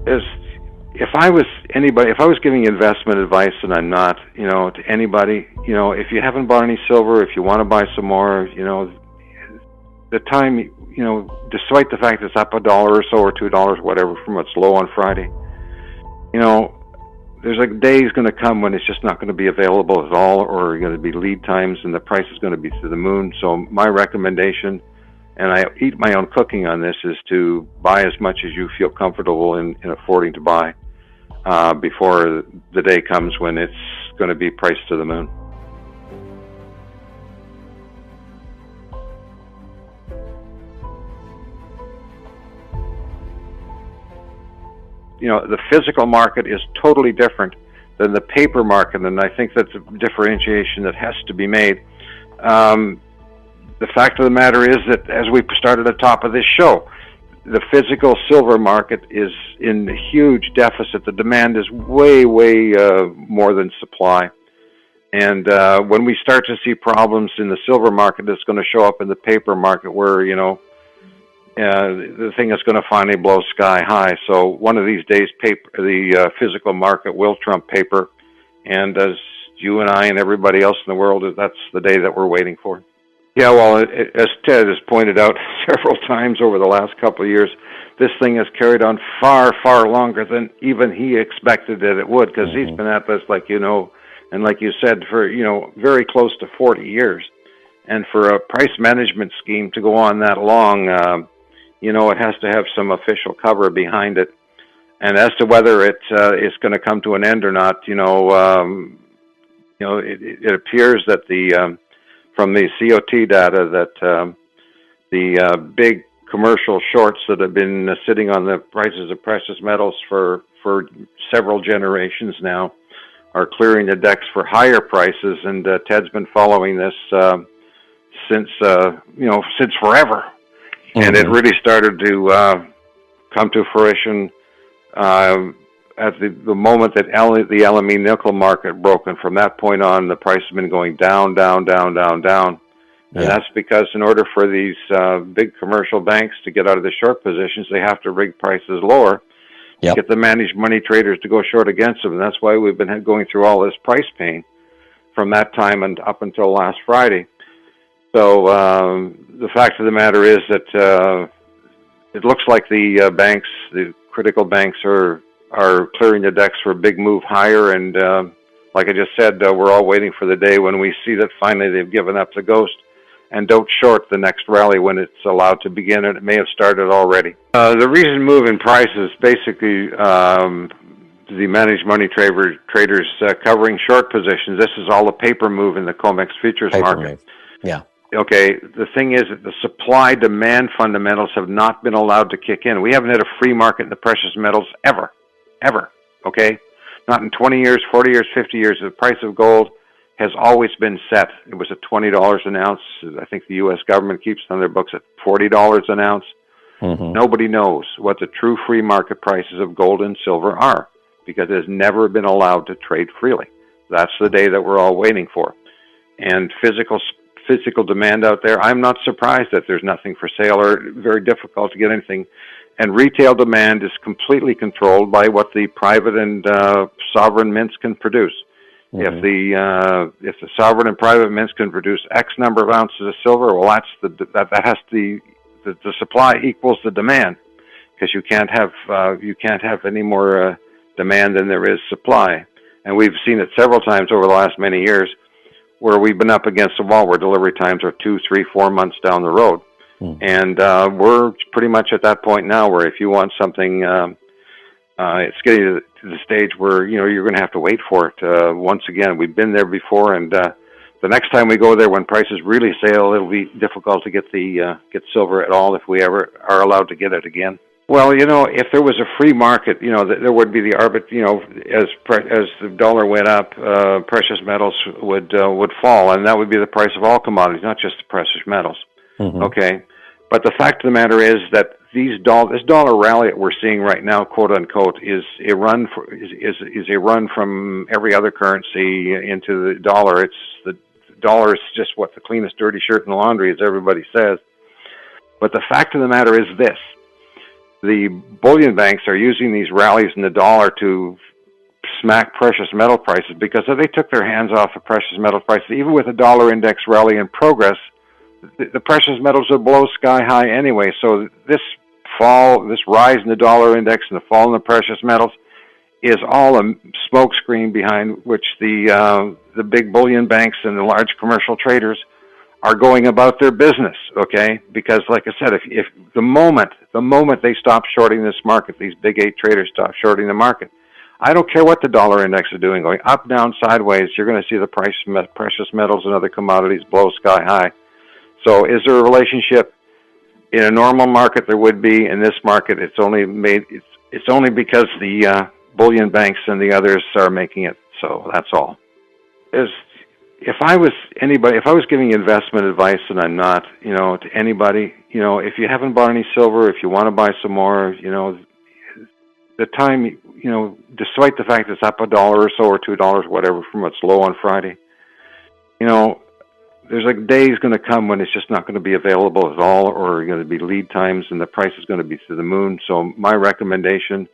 is if I was anybody, if I was giving investment advice, and I'm not, to anybody, if you haven't bought any silver, if you want to buy some more, the time, despite the fact it's up $1 or so or $2, whatever, from its low on Friday, there's a day is going to come when it's just not going to be available at all, or going to be lead times, and the price is going to be through the moon. So my recommendation, and I eat my own cooking on this, is to buy as much as you feel comfortable in affording to buy before the day comes when it's going to be priced to the moon. The physical market is totally different than the paper market, and I think that's a differentiation that has to be made. The fact of the matter is that, as we started at the top of this show, the physical silver market is in a huge deficit. The demand is way more than supply. And when we start to see problems in the silver market, it's going to show up in the paper market where, the thing is going to finally blow sky high. So one of these days, the physical market will trump paper. And as you and I and everybody else in the world, that's the day that we're waiting for. Yeah, well, as Ted has pointed out several times over the last couple of years, this thing has carried on far longer than even he expected that it would, because he's been at this, and like you said, for, very close to 40 years. And for a price management scheme to go on that long, it has to have some official cover behind it. And as to whether it's going to come to an end or not, it appears that from the COT data that the big commercial shorts that have been sitting on the prices of precious metals for several generations now are clearing the decks for higher prices. And Ted's been following this since forever. And it really started to come to fruition at the moment that the LME nickel market broke. And from that point on, the price has been going down. And that's because in order for these big commercial banks to get out of the short positions, they have to rig prices lower to get the managed money traders to go short against them. And that's why we've been going through all this price pain from that time and up until last Friday. So the fact of the matter is that it looks like the banks, the critical banks, are clearing the decks for a big move higher. And like I just said, we're all waiting for the day when we see that finally they've given up the ghost and don't short the next rally when it's allowed to begin, and it may have started already. The recent move in price is basically the managed money traders covering short positions. This is all the paper move in the COMEX futures market. Yeah. Okay, the thing is that the supply-demand fundamentals have not been allowed to kick in. We haven't had a free market in the precious metals ever, okay? Not in 20 years, 40 years, 50 years. The price of gold has always been set. It was at $20 an ounce. I think the U.S. government keeps on their books at $40 an ounce. Nobody knows what the true free market prices of gold and silver are, because it has never been allowed to trade freely. That's the day that we're all waiting for. And physical demand out there, I'm not surprised that there's nothing for sale or very difficult to get anything. And retail demand is completely controlled by what the private and sovereign mints can produce. If the sovereign and private mints can produce X number of ounces of silver, well, the supply equals the demand, because you can't have any more demand than there is supply. And we've seen it several times over the last many years, where we've been up against the wall, where delivery times are 2, 3, 4 months down the road. And we're pretty much at that point now, where if you want something, it's getting to the stage where you're going to have to wait for it. Once again, we've been there before, and the next time we go there, when prices really sail, it'll be difficult to get silver at all if we ever are allowed to get it again. Well, if there was a free market, there would be the as the dollar went up, precious metals would fall, and that would be the price of all commodities, not just the precious metals. Okay, but the fact of the matter is that this dollar rally that we're seeing right now, quote unquote, is a run from every other currency into the dollar. The dollar is just what the cleanest dirty shirt in the laundry, as everybody says. But the fact of the matter is this. the bullion banks are using these rallies in the dollar to smack precious metal prices, because if they took their hands off the precious metal prices, even with a dollar index rally in progress, the precious metals would blow sky high anyway. So this fall, this rise in the dollar index and the fall in the precious metals is all a smokescreen behind which the big bullion banks and the large commercial traders are going about their business, okay? Because like I said, if the moment they stop shorting this market, these big 8 traders stop shorting the market, I don't care what the dollar index is doing, going up, down, sideways, you're going to see the price of precious metals and other commodities blow sky high. So is there a relationship? In a normal market there would be. In this market, it's only because the bullion banks and the others are making it. So that's all. If I was giving investment advice, and I'm not, to anybody, if you haven't bought any silver, if you want to buy some more, the time, despite the fact it's up $1 or so or $2, whatever, from its low on Friday, there's a day is going to come when it's just not going to be available at all, or going to be lead times, and the price is going to be through the moon. So my recommendation,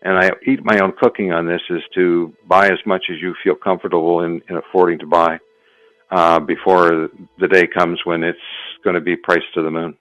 and I eat my own cooking on this, is to buy as much as you feel comfortable in affording to buy before the day comes when it's going to be priced to the moon.